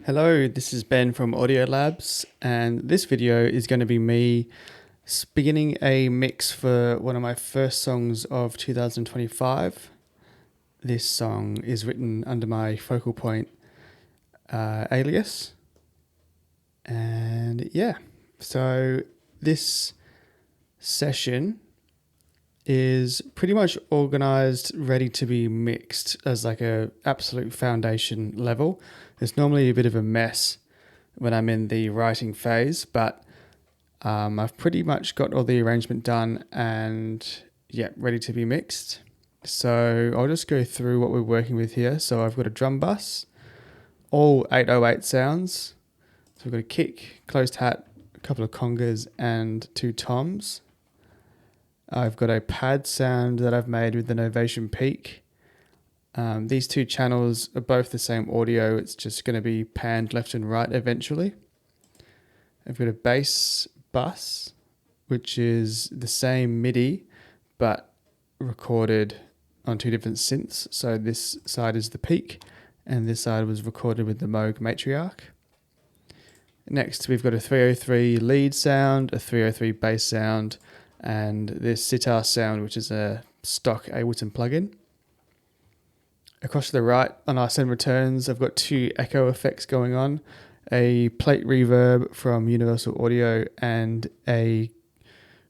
Hello, this is Ben from AudioLabs, and this video is going to be me beginning a mix for one of my first songs of 2025. This song is written under my focal point alias, and yeah, so this session is pretty much organized, ready to be mixed as like a absolute foundation level. It's normally a bit of a mess when I'm in the writing phase, but I've pretty much got all the arrangement done and yeah, ready to be mixed. So I'll just go through what we're working with here. So I've got a drum bus, all 808 sounds. So we've got a kick, closed hat, a couple of congas and two toms. I've got a pad sound that I've made with the Novation peak. These two channels are both the same audio. It's just going to be panned left and right eventually. I've got a bass bus, which is the same MIDI, but recorded on two different synths. So this side is the peak, and this side was recorded with the Moog Matriarch. Next, we've got a 303 lead sound, a 303 bass sound, and this sitar sound, which is a stock Ableton plugin. Across to the right on our send returns, I've got two echo effects going on, a plate reverb from Universal Audio and a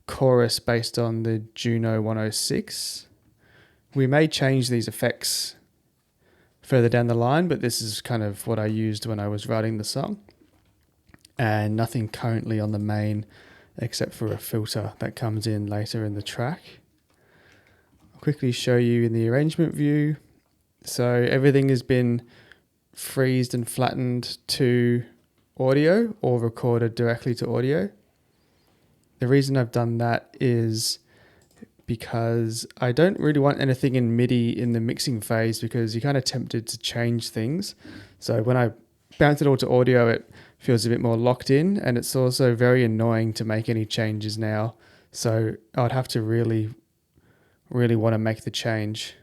chorus based on the Juno 106. We may change these effects further down the line, but this is kind of what I used when I was writing the song. And nothing currently on the main except for a filter that comes in later in the track. I'll quickly show you in the arrangement view. So everything has been freezed and flattened to audio or recorded directly to audio. The reason I've done that is because I don't really want anything in MIDI in the mixing phase because you're kind of tempted to change things. So when I bounce it all to audio, it feels a bit more locked in, and it's also very annoying to make any changes now. So I'd have to really want to make the change.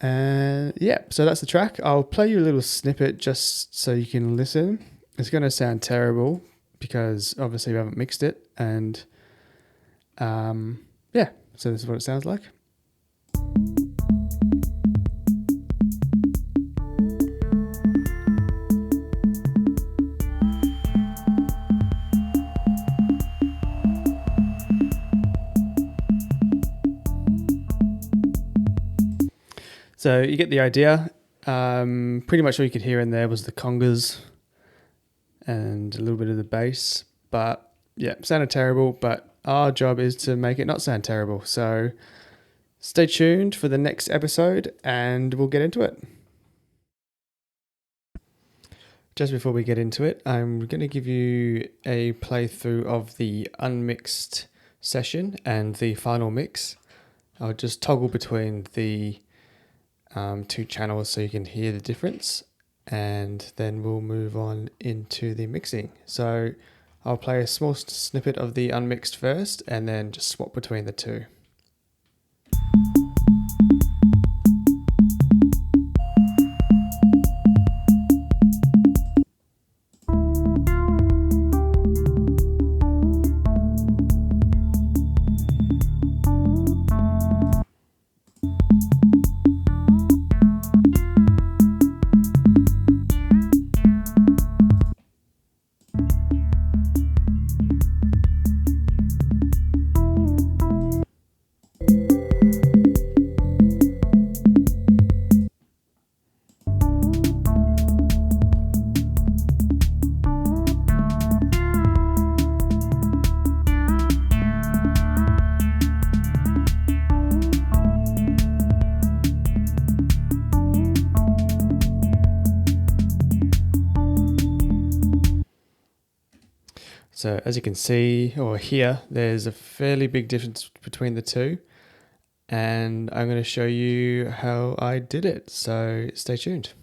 And yeah, so that's the track. I'll play you a little snippet just so you can listen. It's going to sound terrible because obviously we haven't mixed it. And yeah, so this is what it sounds like. So you get the idea. Pretty much all you could hear in there was the congas and a little bit of the bass. But yeah, sounded terrible, but our job is to make it not sound terrible. So stay tuned for the next episode and we'll get into it. Just before we get into it, I'm going to give you a playthrough of the unmixed session and the final mix. I'll just toggle between the two channels so you can hear the difference, and then we'll move on into the mixing. So I'll play a small snippet of the unmixed first and then just swap between the two. So as you can see or hear, there's a fairly big difference between the two, and I'm going to show you how I did it. So stay tuned.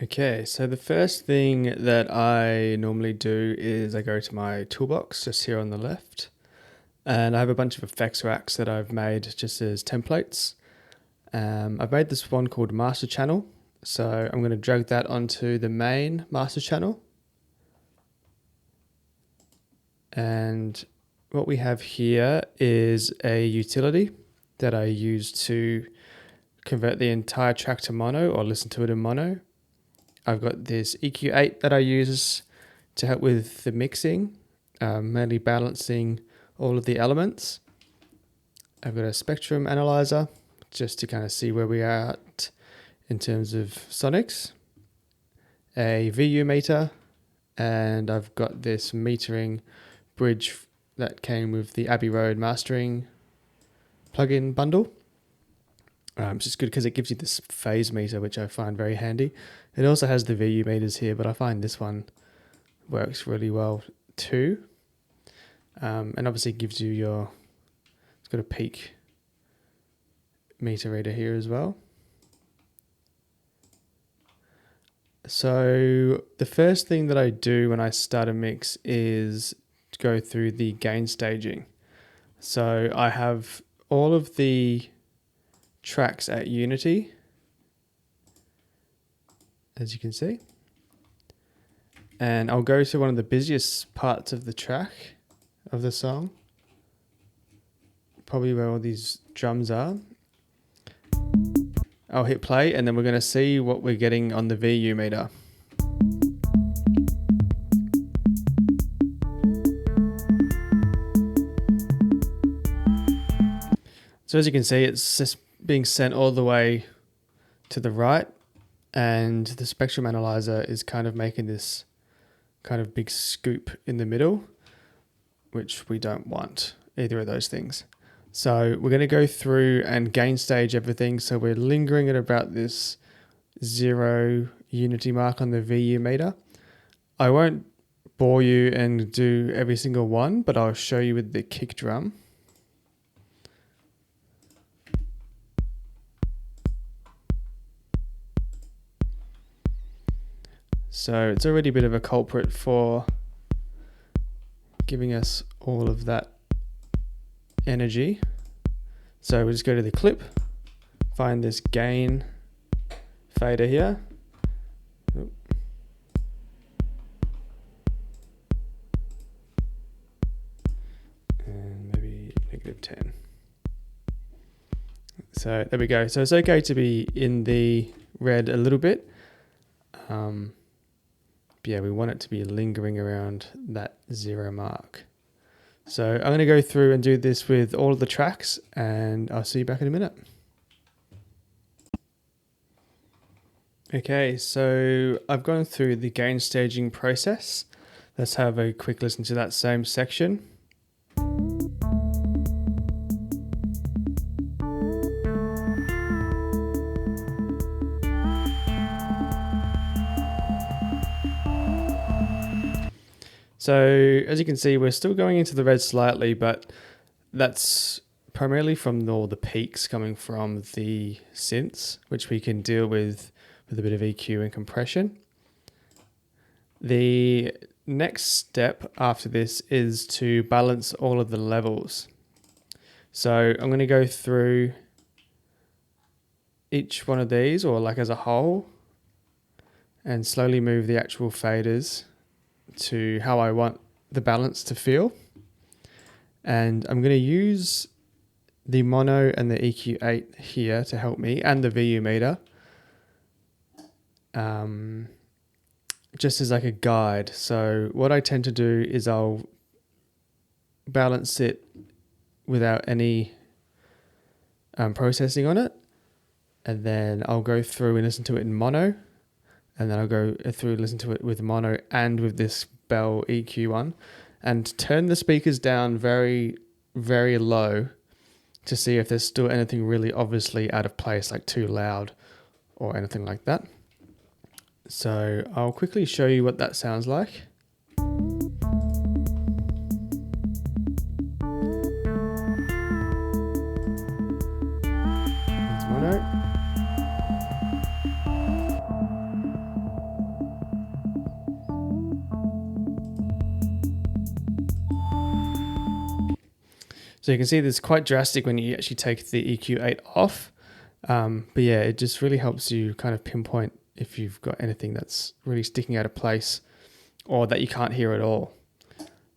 Okay, so the first thing that I normally do is I go to my toolbox just here on the left, and I have a bunch of effects racks that I've made just as templates. I've made this one called master channel. So I'm going to drag that onto the main master channel. And what we have here is a utility that I use to convert the entire track to mono or listen to it in mono. I've got this EQ8 that I use to help with the mixing, mainly balancing all of the elements. I've got a spectrum analyzer just to kind of see where we are at in terms of sonics, a VU meter, and I've got this metering bridge that came with the Abbey Road mastering plugin bundle. It's just good because it gives you this phase meter, which I find very handy. It also has the VU meters here, but I find this one works really well too. And obviously gives you it's got a peak meter reader here as well. So the first thing that I do when I start a mix is go through the gain staging. So I have all of the tracks at unity, as you can see, and I'll go to one of the busiest parts of the track of the song, probably where all these drums are. I'll hit play and then we're going to see what we're getting on the VU meter. So as you can see, it's just being sent all the way to the right, and the spectrum analyzer is kind of making this kind of big scoop in the middle, which we don't want either of those things. So we're going to go through and gain stage everything. So we're lingering at about this 0 unity mark on the VU meter. I won't bore you and do every single one, but I'll show you with the kick drum. So it's already a bit of a culprit for giving us all of that energy. So we'll just go to the clip, find this gain fader here. And maybe -10. So there we go. So it's okay to be in the red a little bit. Yeah, we want it to be lingering around that 0 mark. So I'm going to go through and do this with all of the tracks, and I'll see you back in a minute. Okay, so I've gone through the gain staging process. Let's have a quick listen to that same section. So as you can see, we're still going into the red slightly, but that's primarily from all the peaks coming from the synths, which we can deal with a bit of EQ and compression. The next step after this is to balance all of the levels. So I'm going to go through each one of these, or like as a whole, and slowly move the actual faders to how I want the balance to feel. And I'm going to use the mono and the EQ8 here to help me, and the VU meter, just as like a guide. So what I tend to do is I'll balance it without any processing on it, and then I'll go through and listen to it in mono, and then I'll go through and listen to it with mono and with this Bell EQ one, and turn the speakers down very, very low to see if there's still anything really obviously out of place, like too loud or anything like that. So I'll quickly show you what that sounds like. That's mono. So you can see this is quite drastic when you actually take the EQ8 off. But yeah, it just really helps you kind of pinpoint if you've got anything that's really sticking out of place or that you can't hear at all.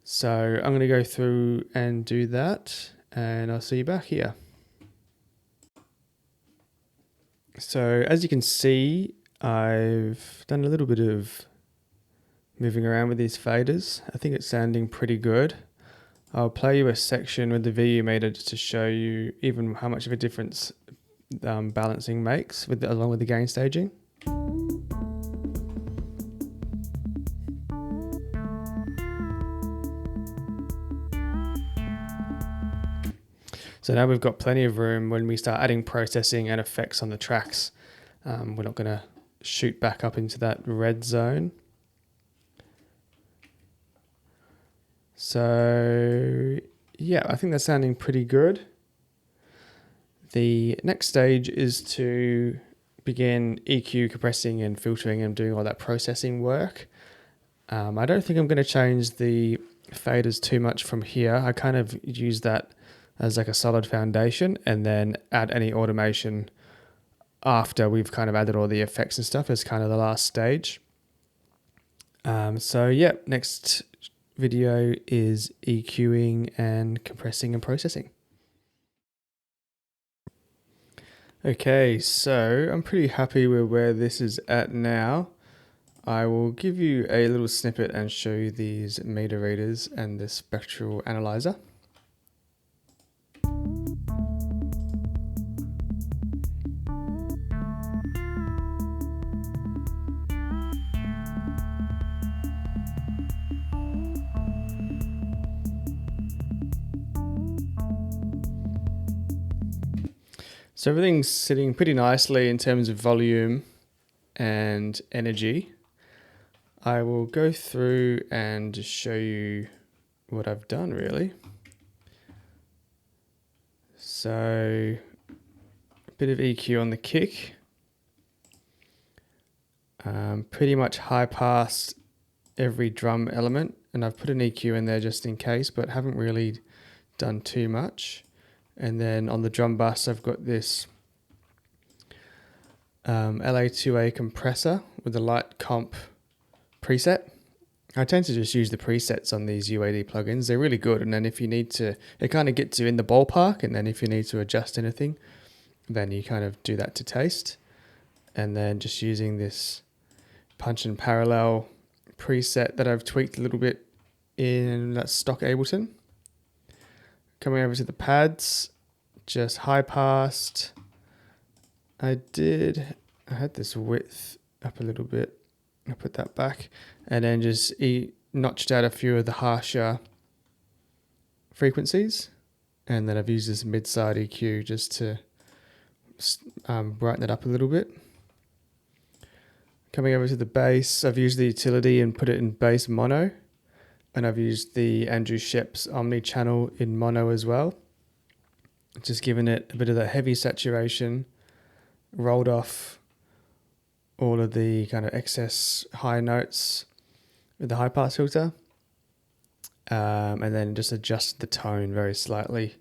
So I'm going to go through and do that, and I'll see you back here. So as you can see, I've done a little bit of moving around with these faders. I think it's sounding pretty good. I'll play you a section with the VU meter just to show you even how much of a difference balancing makes along with the gain staging. So now we've got plenty of room when we start adding processing and effects on the tracks. We're not going to shoot back up into that red zone. So yeah, I think that's sounding pretty good. The next stage is to begin EQ, compressing and filtering and doing all that processing work. I don't think I'm going to change the faders too much from here. I kind of use that as like a solid foundation and then add any automation after we've kind of added all the effects and stuff as kind of the last stage. So yeah, next video is EQing and compressing and processing. Okay, so I'm pretty happy with where this is at now. I will give you a little snippet and show you these meter readers and the spectral analyzer. So everything's sitting pretty nicely in terms of volume and energy. I will go through and just show you what I've done really. So a bit of EQ on the kick. Pretty much high pass every drum element, and I've put an EQ in there just in case, but haven't really done too much. And then on the drum bus, I've got this LA2A compressor with a light comp preset. I tend to just use the presets on these UAD plugins. They're really good. And then if you need to, it kind of gets you in the ballpark. And then if you need to adjust anything, then you kind of do that to taste. And then just using this punch and parallel preset that I've tweaked a little bit in that stock Ableton. Coming over to the pads, just high passed. I had this width up a little bit. I put that back and then just notched out a few of the harsher frequencies. And then I've used this mid-side EQ just to brighten it up a little bit. Coming over to the bass, I've used the utility and put it in bass mono. And I've used the Andrew Scheps Omni channel in mono as well. Just giving it a bit of that heavy saturation, rolled off all of the kind of excess high notes with the high pass filter. And then just adjusted the tone very slightly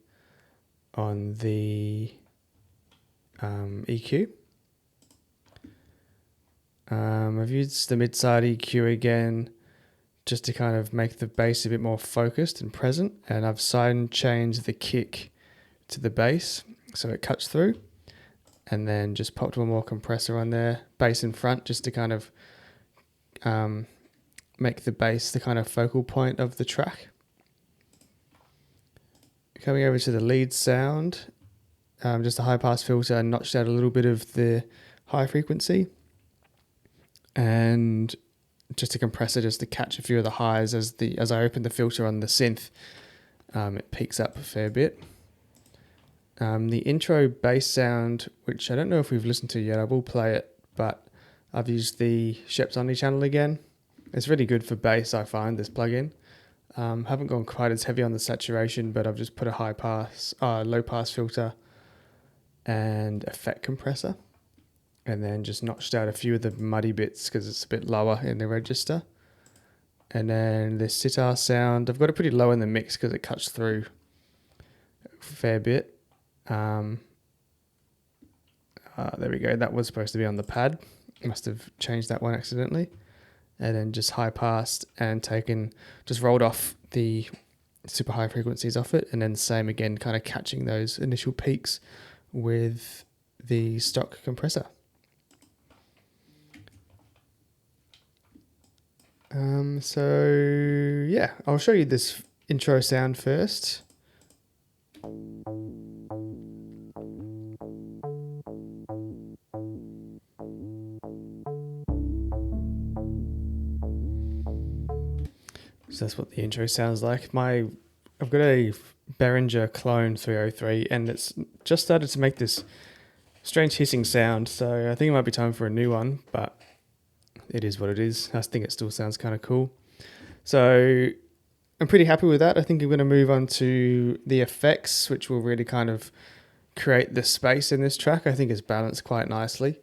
on the EQ. I've used the mid-side EQ again, just to kind of make the bass a bit more focused and present. And I've side changed the kick to the bass so it cuts through. And then just popped one more compressor on there, bass in front, just to kind of make the bass the kind of focal point of the track. Coming over to the lead sound, just a high pass filter, and notched out a little bit of the high frequency. And just a compressor just to catch a few of the highs as I open the filter on the synth. It peaks up a fair bit. The intro bass sound, which I don't know if we've listened to yet, I will play it, but I've used the Scheps Omni channel again. It's really good for bass, I find, this plugin. Haven't gone quite as heavy on the saturation, but I've just put a low pass filter and effect compressor. And then just notched out a few of the muddy bits because it's a bit lower in the register. And then the sitar sound, I've got it pretty low in the mix because it cuts through a fair bit. I'll There we go. That was supposed to be on the pad. Must have changed that one accidentally. And then just high passed and just rolled off the super high frequencies off it. And then same again, kind of catching those initial peaks with the stock compressor. So yeah, I'll show you this intro sound first. So that's what the intro sounds like. I've got a Behringer Clone 303 and it's just started to make this strange hissing sound. So I think it might be time for a new one, but it is what it is. I think it still sounds kind of cool. So I'm pretty happy with that. I think I'm going to move on to the effects, which will really kind of create the space in this track. I think it's balanced quite nicely.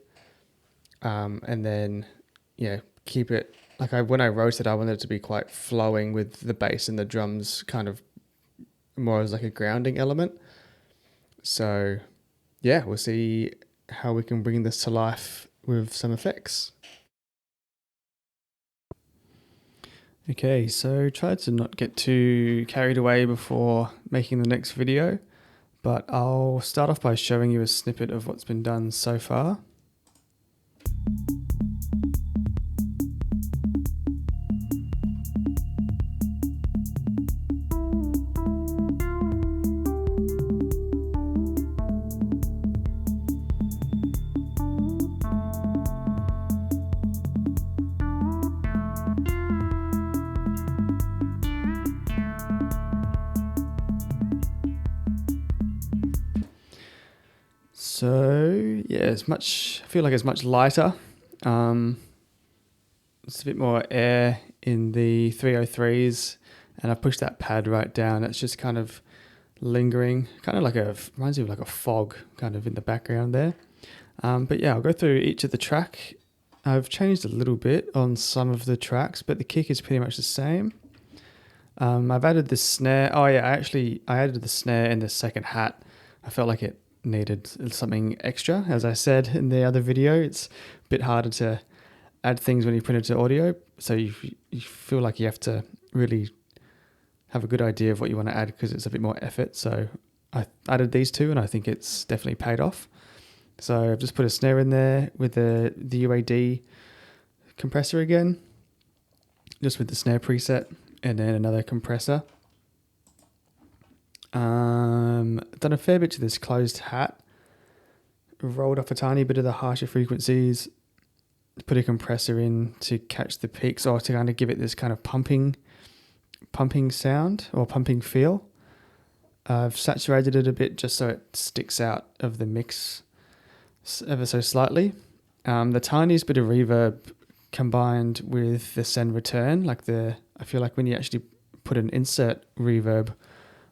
And then, keep it, when I wrote it, I wanted it to be quite flowing with the bass and the drums kind of more as like a grounding element. So yeah, we'll see how we can bring this to life with some effects. Okay, so try to not get too carried away before making the next video, but I'll start off by showing you a snippet of what's been done so far. So yeah, I feel like it's much lighter. It's a bit more air in the 303s, and I pushed that pad right down. It's just kind of lingering, reminds me of like a fog kind of in the background there. But yeah, I'll go through each of the track. I've changed a little bit on some of the tracks, but the kick is pretty much the same. I've added the snare. Oh yeah, I added the snare in the second hat. I felt like it needed something extra. As I said in the other video, it's a bit harder to add things when you put it to audio, so you feel like you have to really have a good idea of what you want to add because it's a bit more effort. So I added these two and I think it's definitely paid off. So I've just put a snare in there with the UAD compressor again, just with the snare preset, and then another compressor. Done a fair bit to this closed hat, rolled off a tiny bit of the harsher frequencies, put a compressor in to catch the peaks or to kind of give it this kind of pumping sound or pumping feel. I've saturated it a bit just so it sticks out of the mix ever so slightly. The tiniest bit of reverb combined with the send return, I feel like when you actually put an insert reverb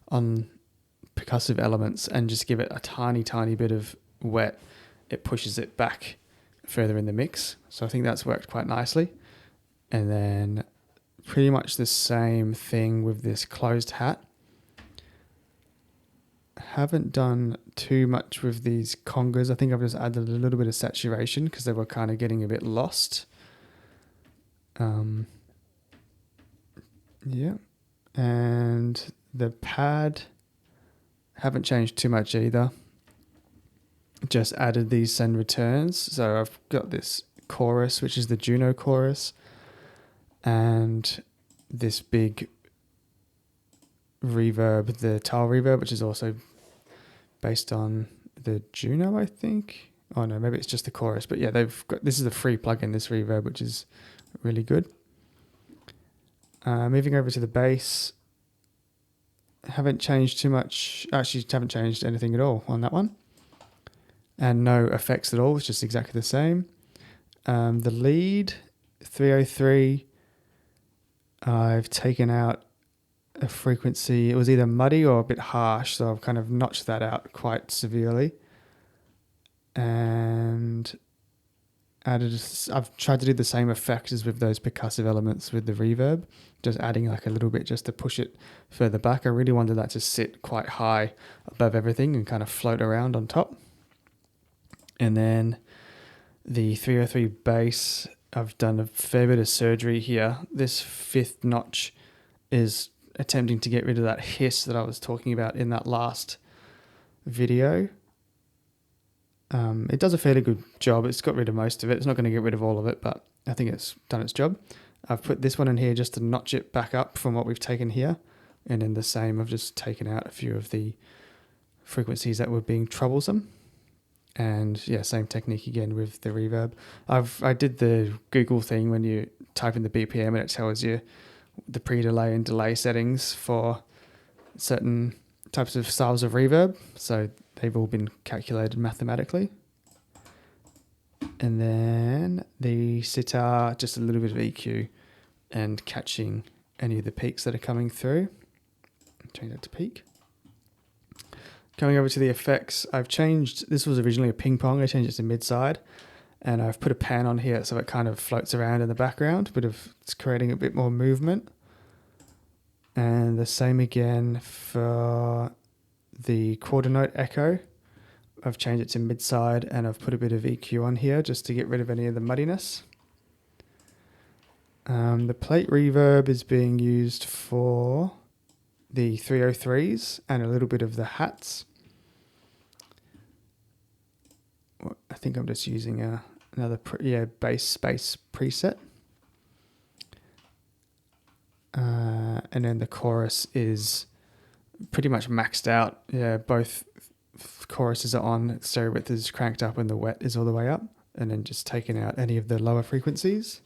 on percussive elements and just give it a tiny bit of wet, it pushes it back further in the mix. So I think that's worked quite nicely. And then pretty much the same thing with this closed hat. Haven't done too much with these congas. I think I've just added a little bit of saturation because they were kind of getting a bit lost. Yeah. And the pad, haven't changed too much either. Just added these send returns. So I've got this chorus, which is the Juno chorus, and this big reverb, the Tal reverb, which is also based on the Juno, I think. Oh no, maybe it's just the chorus. But yeah, this is a free plugin, this reverb, which is really good. Moving over to the bass. Haven't changed too much. Actually, haven't changed anything at all on that one. And no effects at all. It's just exactly the same. The lead, 303, I've taken out a frequency. It was either muddy or a bit harsh, so I've kind of notched that out quite severely. And I've tried to do the same effect as with those percussive elements with the reverb, just adding like a little bit just to push it further back. I really wanted that to sit quite high above everything and kind of float around on top. And then the 303 bass, I've done a fair bit of surgery here. This 5th notch is attempting to get rid of that hiss that I was talking about in that last video. It does a fairly good job. It's got rid of most of it. It's not going to get rid of all of it, but I think it's done its job. I've put this one in here just to notch it back up from what we've taken here. And then the same, I've just taken out a few of the frequencies that were being troublesome. And yeah, same technique again with the reverb. I did the Google thing when you type in the BPM and it tells you the pre-delay and delay settings for certain types of styles of reverb. So they've all been calculated mathematically. And then the sitar, just a little bit of EQ and catching any of the peaks that are coming through. Change that to peak. Coming over to the effects, I've changed, this was originally a ping pong, I changed it to mid-side, and I've put a pan on here so it kind of floats around in the background, it's creating a bit more movement. And the same again for the quarter note echo. I've changed it to mid-side and I've put a bit of EQ on here just to get rid of any of the muddiness. The plate reverb is being used for the 303s and a little bit of the hats. I think I'm just using another bass space preset. And then the chorus is pretty much maxed out. Yeah, both choruses are on, stereo width is cranked up and the wet is all the way up, and then just taking out any of the lower frequencies.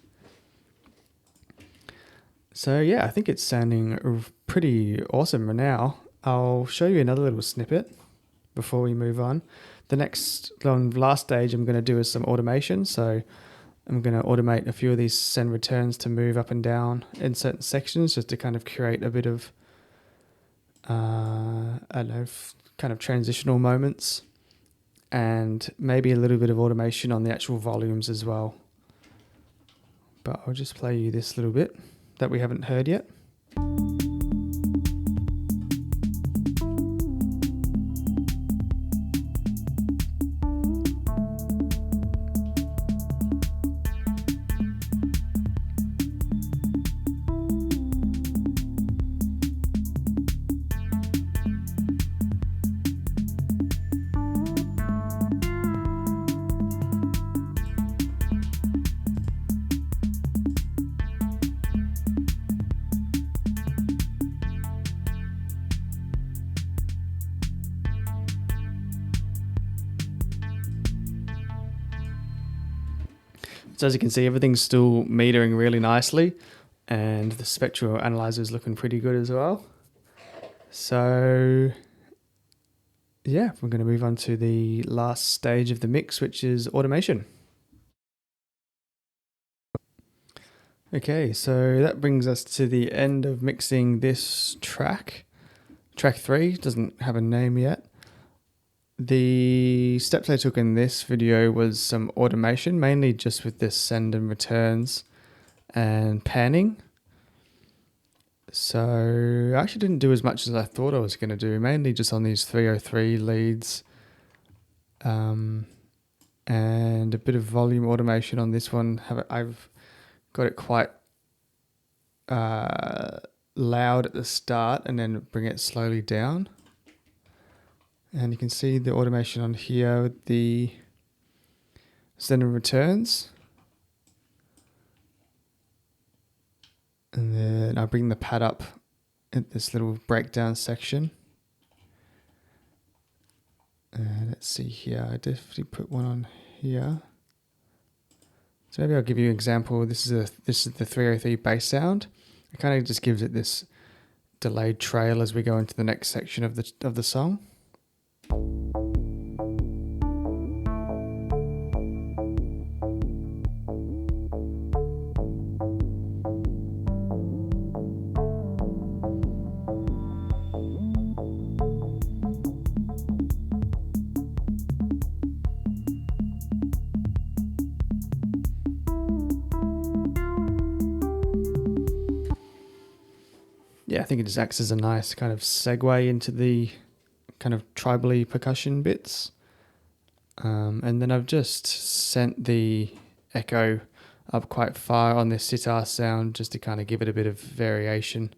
So yeah, I think it's sounding pretty awesome now. I'll show you another little snippet before we move on. The last stage I'm going to do is some automation. So I'm going to automate a few of these send returns to move up and down in certain sections just to kind of create a bit of, I don't know, kind of transitional moments, and maybe a little bit of automation on the actual volumes as well. But I'll just play you this little bit that we haven't heard yet. So as you can see, everything's still metering really nicely, and the spectral analyzer is looking pretty good as well. So yeah, we're going to move on to the last stage of the mix, which is automation. Okay, so that brings us to the end of mixing this track. Track 3 doesn't have a name yet. The steps I took in this video was some automation, mainly just with this send and returns and panning. So I actually didn't do as much as I thought I was going to do, mainly just on these 303 leads, and a bit of volume automation on this one. I've got it quite loud at the start and then bring it slowly down. And you can see the automation on here with the send and returns. And then I bring the pad up at this little breakdown section. And let's see here, I definitely put one on here. So maybe I'll give you an example. This is the 303 bass sound. It kind of just gives it this delayed trail as we go into the next section of the song. Yeah, I think it just acts as a nice kind of segue into the kind of tribally percussion bits. And then I've just sent the echo up quite far on this sitar sound just to kind of give it a bit of variation.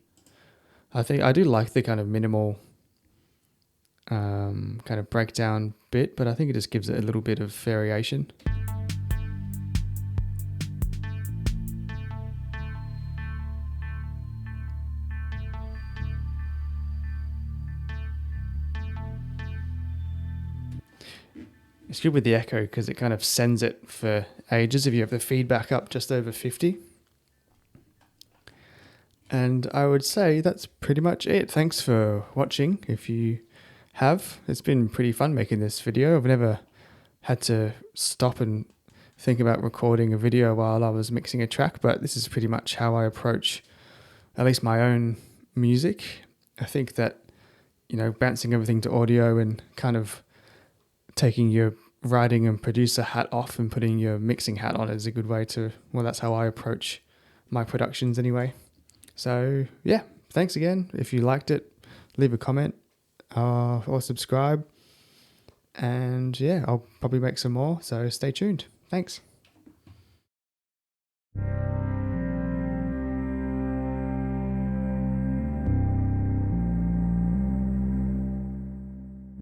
I think I do like the kind of minimal kind of breakdown bit, but I think it just gives it a little bit of variation. It's good with the echo because it kind of sends it for ages if you have the feedback up just over 50. And I would say that's pretty much it. Thanks for watching. If you have, it's been pretty fun making this video. I've never had to stop and think about recording a video while I was mixing a track, but this is pretty much how I approach at least my own music. I think that, bouncing everything to audio and kind of taking your writing and producer hat off and putting your mixing hat on is a good way to, that's how I approach my productions anyway. So yeah, thanks again. If you liked it, leave a comment or subscribe. And yeah, I'll probably make some more, so stay tuned. Thanks.